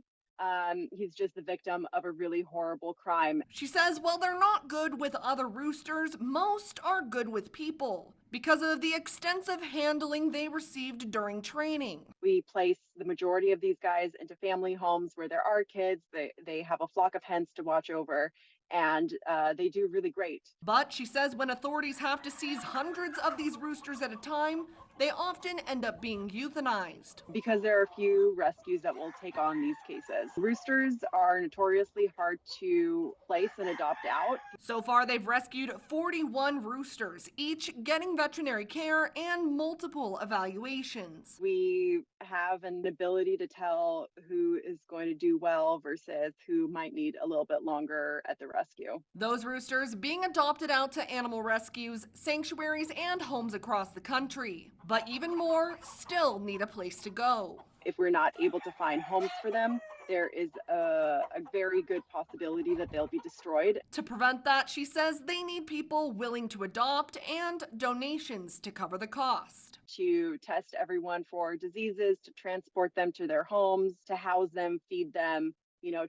He's just the victim of a really horrible crime. She says while they're not good with other roosters, most are good with people because of the extensive handling they received during training. We place the majority of these guys into family homes where there are kids. They have a flock of hens to watch over, and they do really great. But she says when authorities have to seize hundreds of these roosters at a time, they often end up being euthanized. Because there are a few rescues that will take on these cases. Roosters are notoriously hard to place and adopt out. So far, they've rescued 41 roosters, each getting veterinary care and multiple evaluations. We have an ability to tell who is going to do well versus who might need a little bit longer at the rescue. Those roosters being adopted out to animal rescues, sanctuaries, and homes across the country. But even more still need a place to go. If we're not able to find homes for them, there is a very good possibility that they'll be destroyed. To prevent that, she says they need people willing to adopt and donations to cover the cost. To test everyone for diseases, to transport them to their homes, to house them, feed them,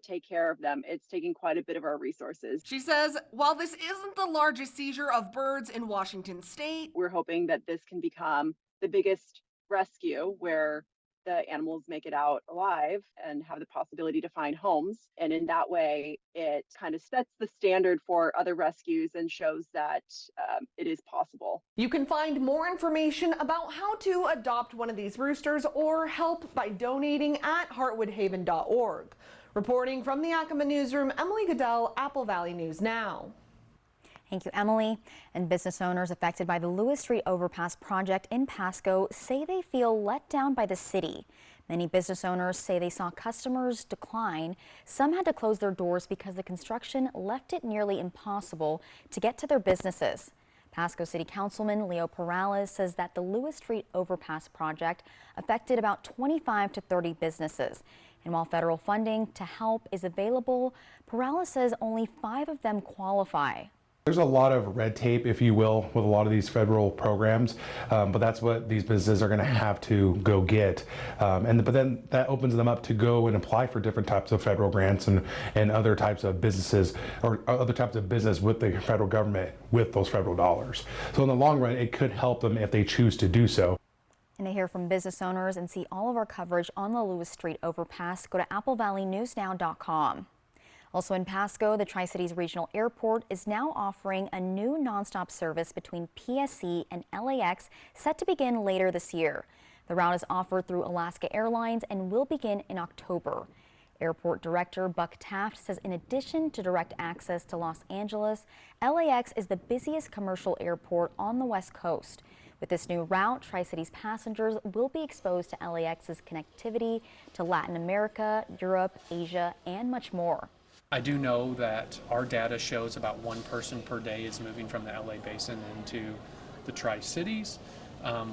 take care of them. It's taking quite a bit of our resources. She says while this isn't the largest seizure of birds in Washington state, we're hoping that this can become the biggest rescue where the animals make it out alive and have the possibility to find homes. And in that way, it kind of sets the standard for other rescues and shows that it is possible. You can find more information about how to adopt one of these roosters or help by donating at heartwoodhaven.org. Reporting from the Yakima newsroom, Emily Goodell, Apple Valley News Now. Thank you, Emily. And business owners affected by the Lewis Street Overpass project in Pasco say they feel let down by the city. Many business owners say they saw customers decline. Some had to close their doors because the construction left it nearly impossible to get to their businesses. Pasco City Councilman Leo Perales says that the Lewis Street Overpass project affected about 25 to 30 businesses. And while federal funding to help is available, Perales says only 5 of them qualify. There's a lot of red tape, if you will, with a lot of these federal programs, but that's what these businesses are going to have to go get. But then that opens them up to go and apply for different types of federal grants and other types of businesses or other types of business with the federal government with those federal dollars. So in the long run, it could help them if they choose to do so. And to hear from business owners and see all of our coverage on the Lewis Street Overpass, go to applevalleyNewsNow.com. Also in Pasco, the Tri-Cities Regional Airport is now offering a new nonstop service between PSC and LAX set to begin later this year. The route is offered through Alaska Airlines and will begin in October. Airport Director Buck Taft says in addition to direct access to Los Angeles, LAX is the busiest commercial airport on the West Coast. With this new route, Tri-Cities passengers will be exposed to LAX's connectivity to Latin America, Europe, Asia, and much more. I do know that our data shows about 1 person per day is moving from the LA basin into the Tri-Cities.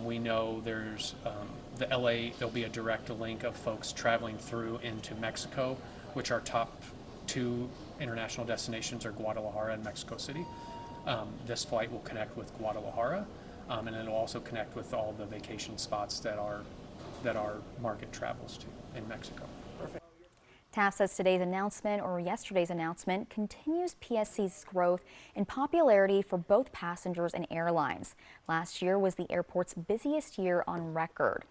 We know there's there'll be a direct link of folks traveling through into Mexico, which our top 2 international destinations are Guadalajara and Mexico City. This flight will connect with Guadalajara, and it'll also connect with all the vacation spots that our market travels to in Mexico. Taft says yesterday's announcement continues PSC's growth in popularity for both passengers and airlines. Last year was the airport's busiest year on record.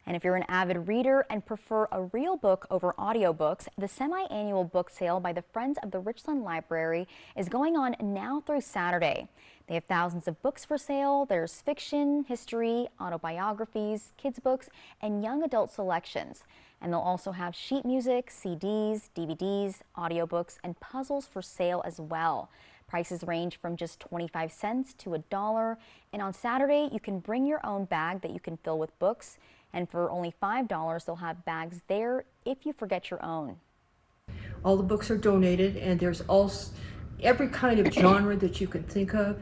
And if you're an avid reader and prefer a real book over audiobooks, the semi-annual book sale by the Friends of the Richland Library is going on now through Saturday. They have thousands of books for sale. There's fiction, history, autobiographies, kids' books, and young adult selections. And they'll also have sheet music, CDs, DVDs, audiobooks, and puzzles for sale as well. Prices range from just 25 cents to $1. And on Saturday, you can bring your own bag that you can fill with books. And for only $5, they'll have bags there if you forget your own. All the books are donated, and there's also every kind of genre that you can think of,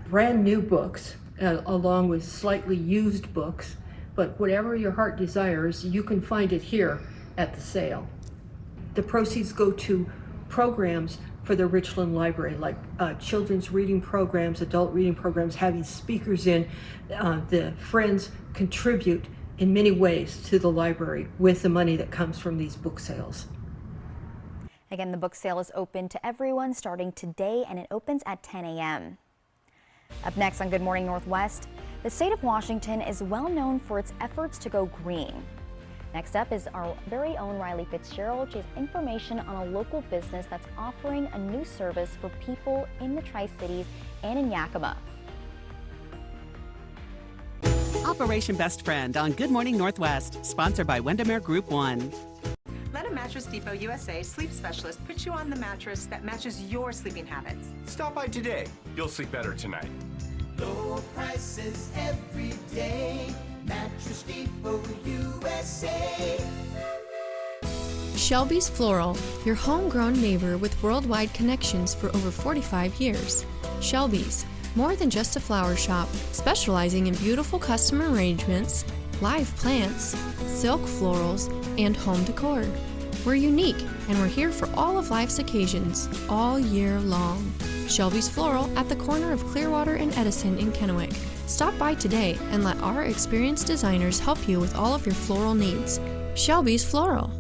brand new books, along with slightly used books. But whatever your heart desires, you can find it here at the sale. The proceeds go to programs for the Richland Library, like children's reading programs, adult reading programs, having speakers in. The Friends contribute in many ways to the library with the money that comes from these book sales. Again, the book sale is open to everyone starting today, and it opens at 10 a.m. Up next on Good Morning Northwest, the state of Washington is well known for its efforts to go green. Next up is our very own Riley Fitzgerald. She has information on a local business that's offering a new service for people in the Tri-Cities and in Yakima. Operation Best Friend on Good Morning Northwest, sponsored by Windermere Group 1. Let a Mattress Depot USA sleep specialist put you on the mattress that matches your sleeping habits. Stop by today. You'll sleep better tonight. Low prices every day. Mattress Depot USA. Shelby's Floral, your homegrown neighbor with worldwide connections for over 45 years. Shelby's, more than just a flower shop, specializing in beautiful custom arrangements, live plants, silk florals, and home decor. We're unique, and we're here for all of life's occasions, all year long. Shelby's Floral at the corner of Clearwater and Edison in Kennewick. Stop by today and let our experienced designers help you with all of your floral needs. Shelby's Floral.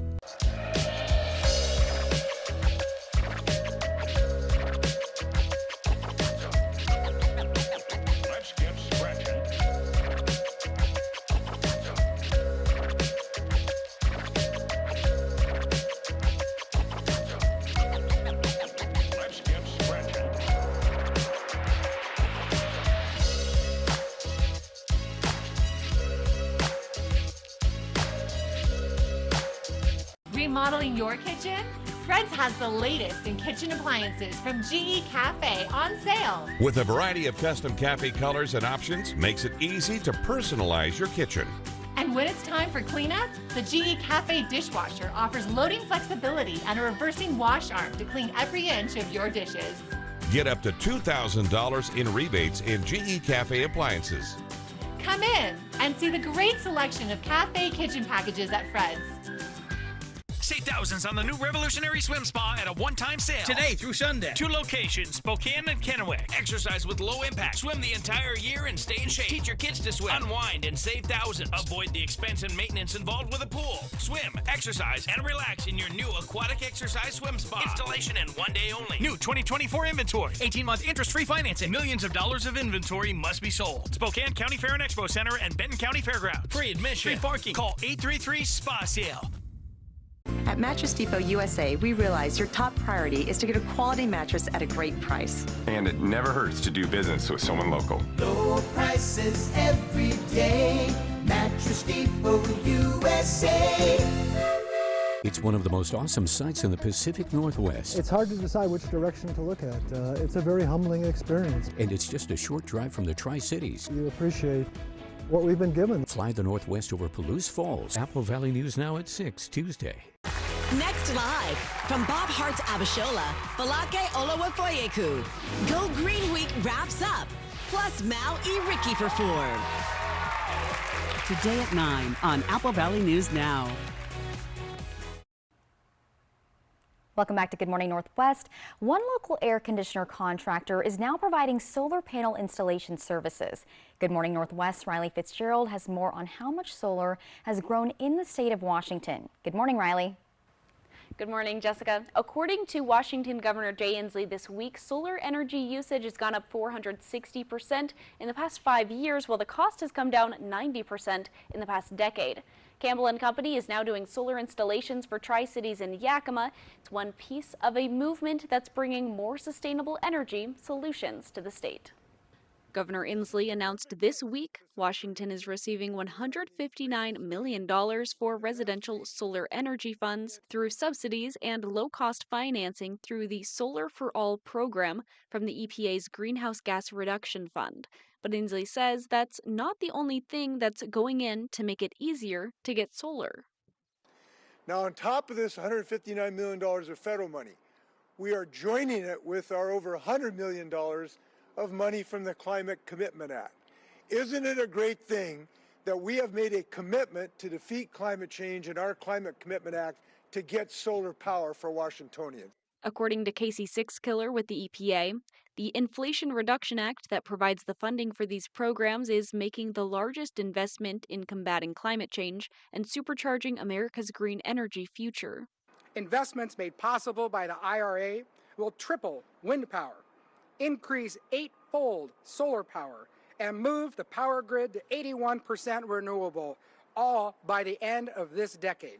Remodeling your kitchen? Fred's has the latest in kitchen appliances from GE Cafe on sale. With a variety of custom cafe colors and options, makes it easy to personalize your kitchen. And when it's time for cleanup, the GE Cafe dishwasher offers loading flexibility and a reversing wash arm to clean every inch of your dishes. Get up to $2,000 in rebates in GE Cafe appliances. Come in and see the great selection of cafe kitchen packages at Fred's. Save thousands on the new revolutionary swim spa at a one-time sale. Today through Sunday. 2 locations, Spokane and Kennewick. Exercise with low impact. Swim the entire year and stay in shape. Teach your kids to swim. Unwind and save thousands. Avoid the expense and maintenance involved with a pool. Swim, exercise, and relax in your new aquatic exercise swim spa. Installation in 1 day only. New 2024 inventory. 18-month interest-free financing. Millions of dollars of inventory must be sold. Spokane County Fair and Expo Center and Benton County Fairgrounds. Free admission. Free parking. Call 833-SPA-SALE. At Mattress Depot USA, we realize your top priority is to get a quality mattress at a great price. And it never hurts to do business with someone local. Low prices every day. Mattress Depot USA. It's one of the most awesome sights in the Pacific Northwest. It's hard to decide which direction to look at. It's a very humbling experience. And it's just a short drive from the Tri-Cities. You appreciate what we've been given. Fly the Northwest over Palouse Falls. Apple Valley News Now at 6, Tuesday. Next live, from Bob Hart's Abishola, Falake Olawafoyeku. Go Green Week wraps up. Plus Mao E. Ricky perform. Today at 9 on Apple Valley News Now. Welcome back to Good Morning Northwest. One local air conditioner contractor is now providing solar panel installation services. Good Morning Northwest, Riley Fitzgerald has more on how much solar has grown in the state of Washington. Good morning, Riley. Good morning, Jessica. According to Washington Governor Jay Inslee this week, solar energy usage has gone up 460% in the past 5 years, while the cost has come down 90% in the past decade. Campbell & Company is now doing solar installations for Tri-Cities and Yakima. It's one piece of a movement that's bringing more sustainable energy solutions to the state. Governor Inslee announced this week Washington is receiving $159 million for residential solar energy funds through subsidies and low-cost financing through the Solar for All program from the EPA's Greenhouse Gas Reduction Fund. But Inslee says that's not the only thing that's going in to make it easier to get solar. Now, on top of this $159 million of federal money, we are joining it with our over $100 million of money from the Climate Commitment Act. Isn't it a great thing that we have made a commitment to defeat climate change in our Climate Commitment Act to get solar power for Washingtonians? According to Casey Sixkiller with the EPA, the Inflation Reduction Act that provides the funding for these programs is making the largest investment in combating climate change and supercharging America's green energy future. Investments made possible by the IRA will triple wind power, increase 8-fold solar power, and move the power grid to 81% renewable, all by the end of this decade.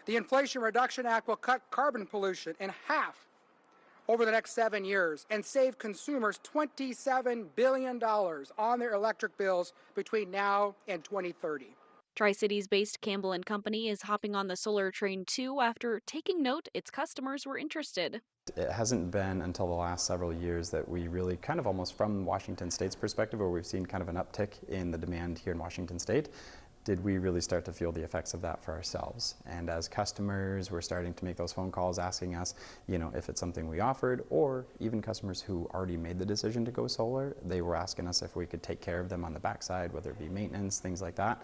The Inflation Reduction Act will cut carbon pollution in half over the next 7 years and save consumers $27 billion on their electric bills between now and 2030. Tri-Cities-based Campbell & Company is hopping on the solar train too after taking note its customers were interested. It hasn't been until the last several years that we really kind of almost from Washington State's perspective, where we've seen kind of an uptick in the demand here in Washington State, did we really start to feel the effects of that for ourselves. And as customers, we're starting to make those phone calls asking us, you know, if it's something we offered, or even customers who already made the decision to go solar, they were asking us if we could take care of them on the backside, whether it be maintenance, things like that.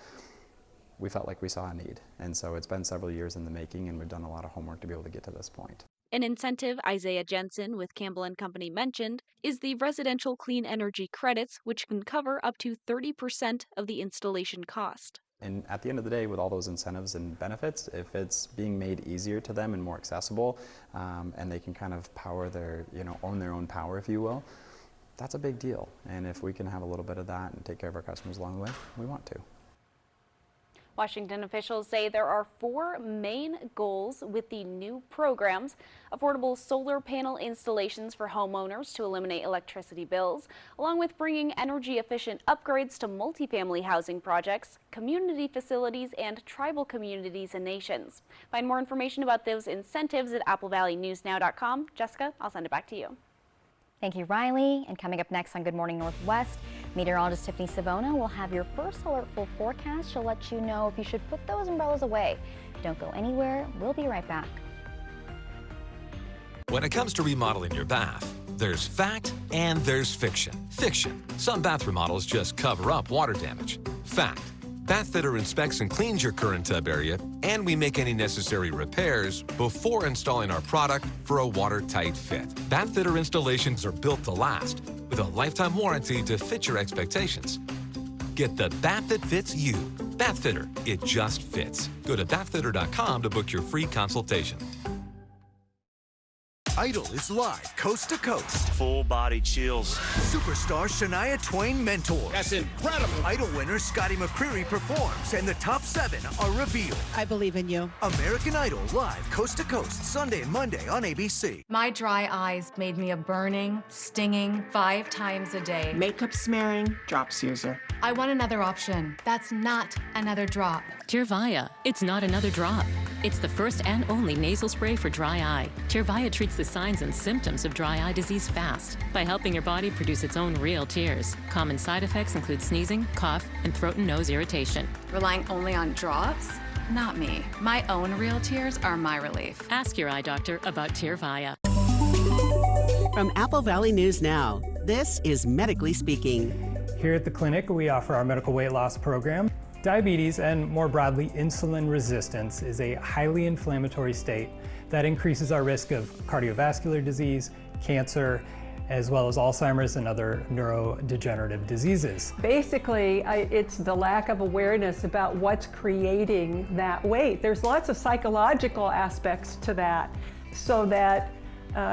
We felt like we saw a need. And so it's been several years in the making, and we've done a lot of homework to be able to get to this point. An incentive Isaiah Jensen with Campbell & Company mentioned is the residential clean energy credits, which can cover up to 30% of the installation cost. And at the end of the day, with all those incentives and benefits, if it's being made easier to them and more accessible, and they can kind of power their, own their own power, if you will, that's a big deal. And if we can have a little bit of that and take care of our customers along the way, we want to. Washington officials say there are 4 main goals with the new programs: affordable solar panel installations for homeowners to eliminate electricity bills, along with bringing energy-efficient upgrades to multifamily housing projects, community facilities, and tribal communities and nations. Find more information about those incentives at applevalleyNewsNow.com. Jessica, I'll send it back to you. Thank you, Riley. And coming up next on Good Morning Northwest, meteorologist Tiffany Savona will have your first alertful forecast. She'll let you know if you should put those umbrellas away. Don't go anywhere. We'll be right back. When it comes to remodeling your bath, there's fact and there's fiction. Fiction: some bath remodels just cover up water damage. Fact: Bathfitter inspects and cleans your current tub area, and we make any necessary repairs before installing our product for a watertight fit. Bathfitter installations are built to last, with a lifetime warranty to fit your expectations. Get the bath that fits you. Bathfitter, it just fits. Go to bathfitter.com to book your free consultation. Idol is live coast to coast. Full body chills. Superstar Shania Twain mentors. That's incredible. Idol winner Scotty McCreery performs, and the top 7 are revealed. I believe in you. American Idol live coast to coast, Sunday and Monday on ABC. My dry eyes made me a burning, stinging 5 times a day. Makeup smearing, drops user. I want another option. That's not another drop. Tyrvaya. It's not another drop. It's the first and only nasal spray for dry eye. Tyrvaya treats the signs and symptoms of dry eye disease fast by helping your body produce its own real tears. Common side effects include sneezing, cough, and throat and nose irritation. Relying only on drops? Not me. My own real tears are my relief. Ask your eye doctor about Tyrvaya. From Apple Valley News Now, this is Medically Speaking. Here at the clinic, we offer our medical weight loss program. Diabetes, and more broadly, insulin resistance, is a highly inflammatory state that increases our risk of cardiovascular disease, cancer, as well as Alzheimer's and other neurodegenerative diseases. Basically, it's the lack of awareness about what's creating that weight. There's lots of psychological aspects to that, so that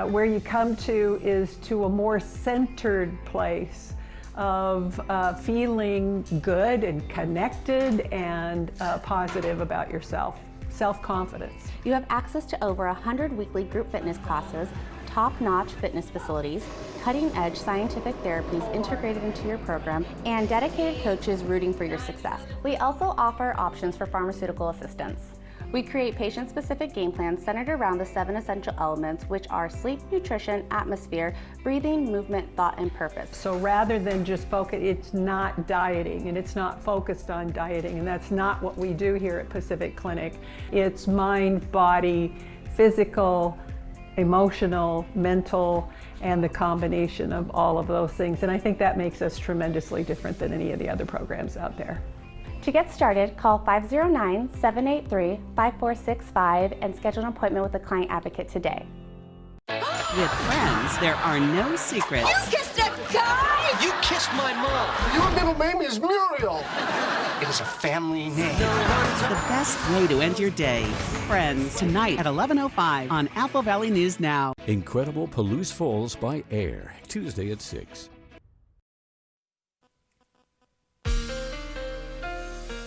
where you come to is to a more centered place of feeling good and connected and positive about yourself, self-confidence. You have access to over 100 weekly group fitness classes, top-notch fitness facilities, cutting-edge scientific therapies integrated into your program, and dedicated coaches rooting for your success. We also offer options for pharmaceutical assistance. We create patient-specific game plans centered around the 7 essential elements, which are sleep, nutrition, atmosphere, breathing, movement, thought, and purpose. So rather than just focus, it's not dieting, and it's not focused on dieting, and that's not what we do here at Pacific Clinic. It's mind, body, physical, emotional, mental, and the combination of all of those things. And I think that makes us tremendously different than any of the other programs out there. To get started, call 509-783-5465 and schedule an appointment with a client advocate today. With friends, there are no secrets. You kissed a guy? You kissed my mom. Your middle name is Muriel. It is a family name. The best way to end your day. Friends, tonight at 11:05 on Apple Valley News Now. Incredible Palouse Falls by Air, Tuesday at 6.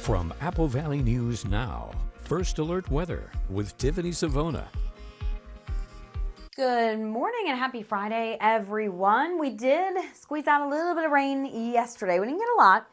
From Apple Valley News Now, First Alert Weather with Tiffany Savona. Good morning and happy Friday, everyone. We did squeeze out a little bit of rain yesterday. We didn't get a lot,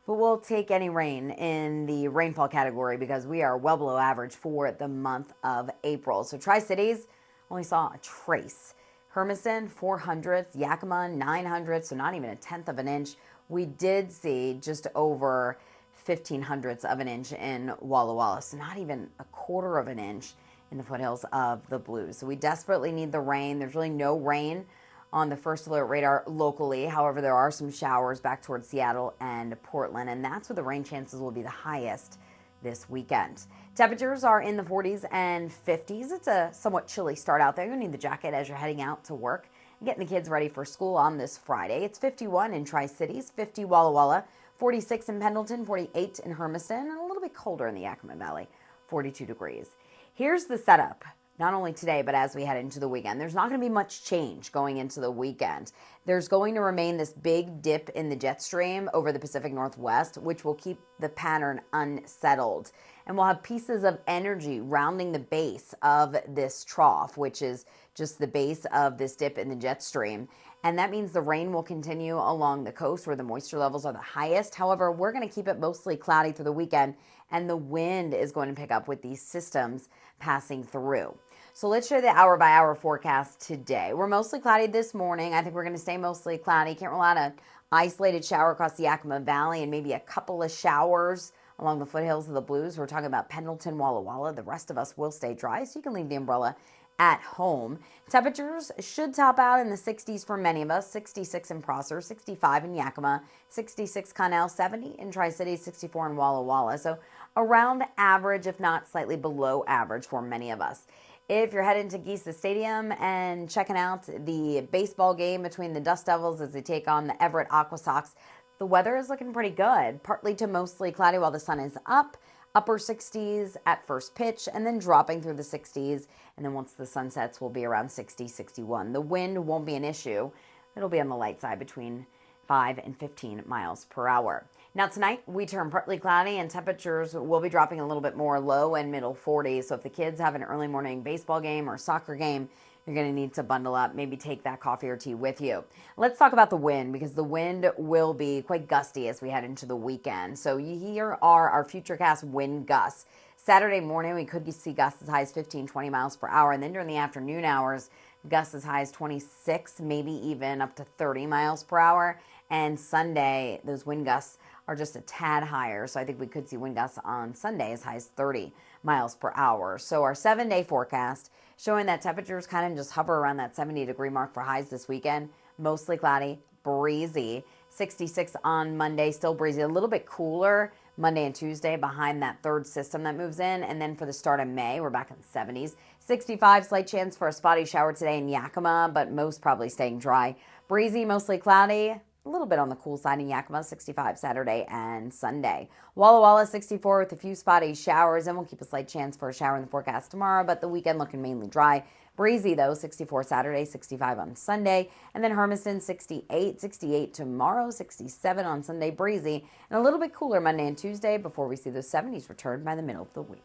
but we'll take any rain in the rainfall category because we are well below average for the month of April. So Tri-Cities only saw a trace. Hermiston, 400ths, Yakima, 900ths, so not even a tenth of an inch. We did see just over 1,500ths of an inch in Walla Walla, so not even a quarter of an inch in the foothills of the Blues. So we desperately need the rain. There's really no rain on the first alert radar locally. However, there are some showers back towards Seattle and Portland, and that's where the rain chances will be the highest this weekend. Temperatures are in the 40s and 50s. It's a somewhat chilly start out there. You'll need the jacket as you're heading out to work and getting the kids ready for school on this Friday. It's 51 in Tri-Cities, 50 Walla Walla, 46 in Pendleton, 48 in Hermiston, and a little bit colder in the Yakima Valley, 42 degrees. Here's the setup, not only today, but as we head into the weekend. There's not going to be much change going into the weekend. There's going to remain this big dip in the jet stream over the Pacific Northwest, which will keep the pattern unsettled. And we'll have pieces of energy rounding the base of this trough, which is just the base of this dip in the jet stream. And that means the rain will continue along the coast where the moisture levels are the highest. However, we're going to keep it mostly cloudy through the weekend, and the wind is going to pick up with these systems passing through. So let's show the hour-by-hour forecast today. We're mostly cloudy this morning. I think we're going to stay mostly cloudy. Can't rule out an isolated shower across the Yakima Valley and maybe a couple of showers along the foothills of the Blues. We're talking about Pendleton, Walla Walla. The rest of us will stay dry, so you can leave the umbrella at home. Temperatures should top out in the 60s for many of us. 66 in Prosser, 65 in Yakima, 66 Connell, 70 in Tri-Cities, 64 in Walla Walla. So around average, if not slightly below average for many of us. If you're heading to Geisa Stadium and checking out the baseball game between the Dust Devils as they take on the Everett Aqua Sox, the weather is looking pretty good. Partly to mostly cloudy while the sun is up. Upper 60s at first pitch and then dropping through the 60s. And then once the sun sets, we'll be around 60, 61. The wind won't be an issue. It'll be on the light side between 5 and 15 miles per hour. Now tonight we turn partly cloudy and temperatures will be dropping a little bit more, low and middle 40s. So if the kids have an early morning baseball game or soccer game, you're going to need to bundle up, maybe take that coffee or tea with you. Let's talk about the wind because the wind will be quite gusty as we head into the weekend. So here are our futurecast wind gusts. Saturday morning, we could see gusts as high as 15, 20 miles per hour. And then during the afternoon hours, gusts as high as 26, maybe even up to 30 miles per hour. And Sunday, those wind gusts are just a tad higher. So I think we could see wind gusts on Sunday as high as 30 miles per hour. So our 7-day forecast showing that temperatures kind of just hover around that 70-degree mark for highs this weekend. Mostly cloudy, breezy. 66 on Monday, still breezy. A little bit cooler Monday and Tuesday behind that third system that moves in. And then for the start of May, we're back in the 70s. 65, slight chance for a spotty shower today in Yakima, but most probably staying dry. Breezy, mostly cloudy. A little bit on the cool side in Yakima, 65 Saturday and Sunday. Walla Walla, 64 with a few spotty showers, and we'll keep a slight chance for a shower in the forecast tomorrow, but the weekend looking mainly dry. Breezy, though, 64 Saturday, 65 on Sunday. And then Hermiston, 68, 68 tomorrow, 67 on Sunday, breezy. And a little bit cooler Monday and Tuesday before we see those 70s return by the middle of the week.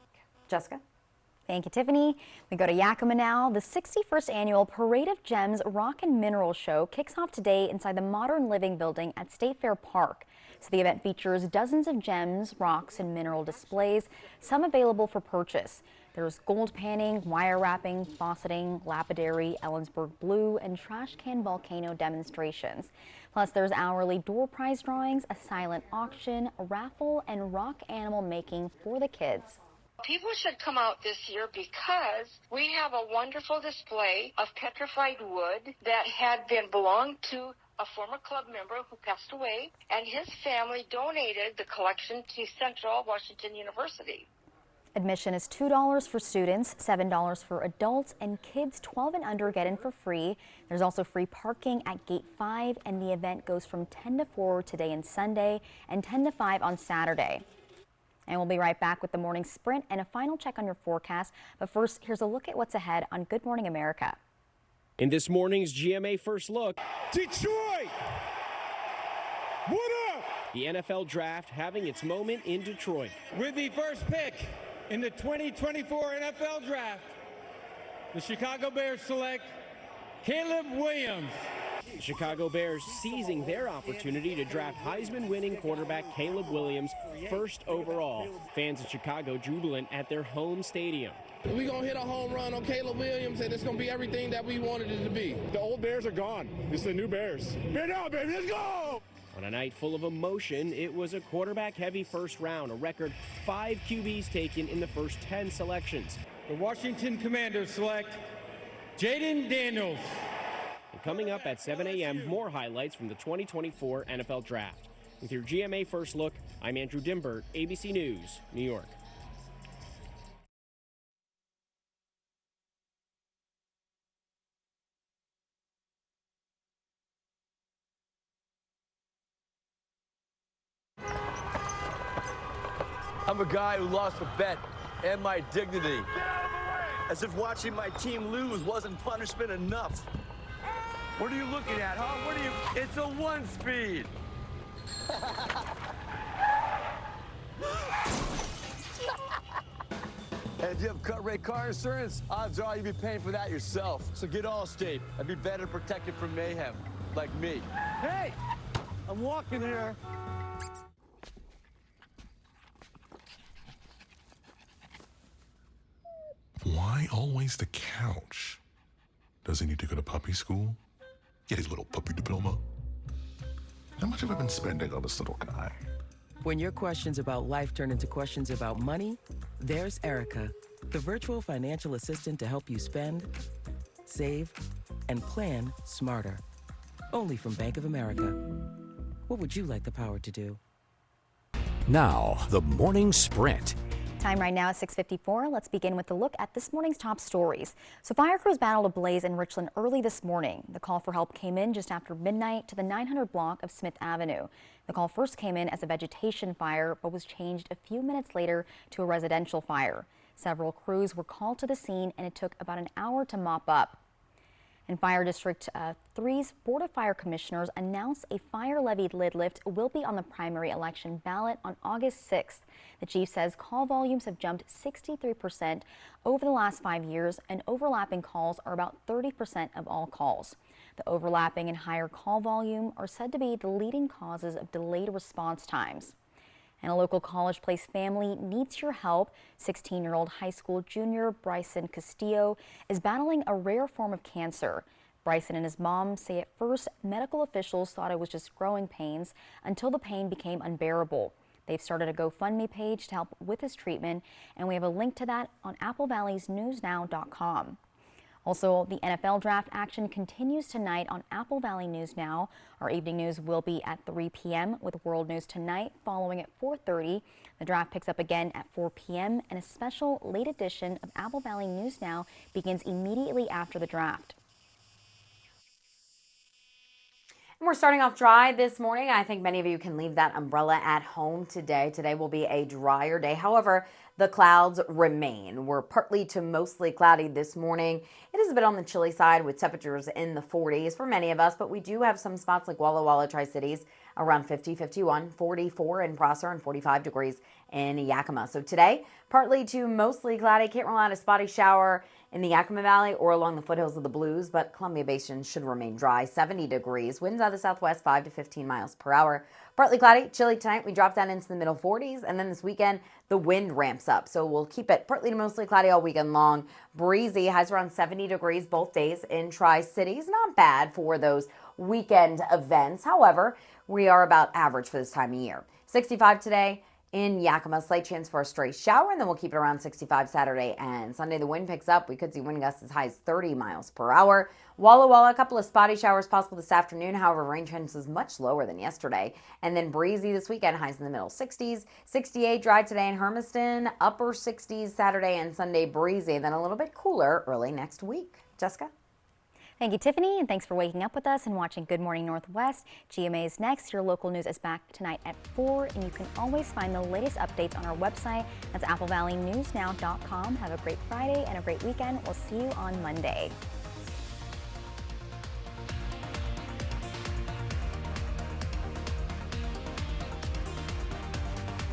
Jessica? Thank you, Tiffany. We go to Yakima now. The 61st annual Parade of Gems Rock and Mineral Show kicks off today inside the Modern Living Building at State Fair Park. So the event features dozens of gems, rocks, and mineral displays, some available for purchase. There's gold panning, wire wrapping, fauceting, lapidary, Ellensburg blue, and trash can volcano demonstrations. Plus, there's hourly door prize drawings, a silent auction, a raffle, and rock animal making for the kids. People should come out this year because we have a wonderful display of petrified wood that had belonged to a former club member who passed away, and his family donated the collection to Central Washington University. Admission is $2 for students, $7 for adults, and kids 12 and under get in for free. There's also free parking at Gate 5, and the event goes from 10 to 4 today and Sunday, and 10 to 5 on Saturday. And we'll be right back with the morning sprint and a final check on your forecast. But first, here's a look at what's ahead on Good Morning America. In this morning's GMA First Look, Detroit! What up? The NFL Draft having its moment in Detroit. With the first pick in the 2024 NFL Draft, the Chicago Bears select Caleb Williams. The Chicago Bears seizing their opportunity to draft Heisman-winning quarterback Caleb Williams first overall. Fans in Chicago jubilant at their home stadium. We're going to hit a home run on Caleb Williams, and it's going to be everything that we wanted it to be. The old Bears are gone. This is the new Bears. Bear down, baby. Let's go! On a night full of emotion, it was a quarterback-heavy first round, a record 5 QBs taken in the first 10 selections. The Washington Commanders select Jaden Daniels. And coming up at 7 a.m., more highlights from the 2024 NFL Draft. With your GMA First Look, I'm Andrew Dimbert, ABC News, New York. I'm a guy who lost a bet and my dignity. As if watching my team lose wasn't punishment enough. What are you looking at, huh? What are you? It's a 1-speed. And if you have cut rate car insurance, odds are you'll be paying for that yourself. So get Allstate and be better protected from mayhem, like me. Hey, I'm walking here. Why always the couch? Does he need to go to puppy school? Get his little puppy diploma. How much have I been spending on this little guy? When your questions about life turn into questions about money, there's Erica, the virtual financial assistant to help you spend, save, and plan smarter. Only from Bank of America. What would you like the power to do? Now, the morning sprint. Time right now at 6:54. Let's begin with a look at this morning's top stories. So fire crews battled a blaze in Richland early this morning. The call for help came in just after midnight to the 900 block of Smith Avenue. The call first came in as a vegetation fire, but was changed a few minutes later to a residential fire. Several crews were called to the scene, and it took about an hour to mop up. And Fire District 3's Board of Fire Commissioners announced a fire levy lid lift will be on the primary election ballot on August 6th. The chief says call volumes have jumped 63% over the last 5 years, and overlapping calls are about 30% of all calls. The overlapping and higher call volume are said to be the leading causes of delayed response times. And a local College Place family needs your help. 16-year-old high school junior Bryson Castillo is battling a rare form of cancer. Bryson and his mom say at first medical officials thought it was just growing pains until the pain became unbearable. They've started a GoFundMe page to help with his treatment, and we have a link to that on applevalley'snewsnow.com. Also, the NFL draft action continues tonight on Apple Valley News Now. Our evening news will be at 3 p.m. with World News Tonight following at 4:30. The draft picks up again at 4 p.m. and a special late edition of Apple Valley News Now begins immediately after the draft. And we're starting off dry this morning. I think many of you can leave that umbrella at home today. Today will be a drier day. However, the clouds remain. We're partly to mostly cloudy this morning. It is a bit on the chilly side with temperatures in the 40s for many of us, but we do have some spots like Walla Walla, Tri-Cities around 50, 51, 44 in Prosser, and 45 degrees in Yakima. So today, partly to mostly cloudy. Can't rule out a spotty shower in the Yakima Valley or along the foothills of the Blues, but Columbia Basin should remain dry. 70 degrees. Winds out of the southwest 5 to 15 miles per hour. Partly cloudy, chilly tonight. We drop down into the middle 40s, and then this weekend the wind ramps up. So we'll keep it partly to mostly cloudy all weekend long. Breezy, highs around 70 degrees both days in Tri-Cities. Not bad for those weekend events. However, we are about average for this time of year. 65 today. In Yakima, slight chance for a stray shower, and then we'll keep it around 65 Saturday and Sunday. The wind picks up. We could see wind gusts as high as 30 miles per hour. Walla Walla, a couple of spotty showers possible this afternoon. However, rain chance is much lower than yesterday. And then breezy this weekend, highs in the middle 60s. 68 dry today in Hermiston, upper 60s Saturday and Sunday breezy, and then a little bit cooler early next week. Jessica? Thank you, Tiffany, and thanks for waking up with us and watching Good Morning Northwest. GMA is next. Your local news is back tonight at 4, and you can always find the latest updates on our website. That's applevalleyNewsNow.com. Have a great Friday and a great weekend. We'll see you on Monday.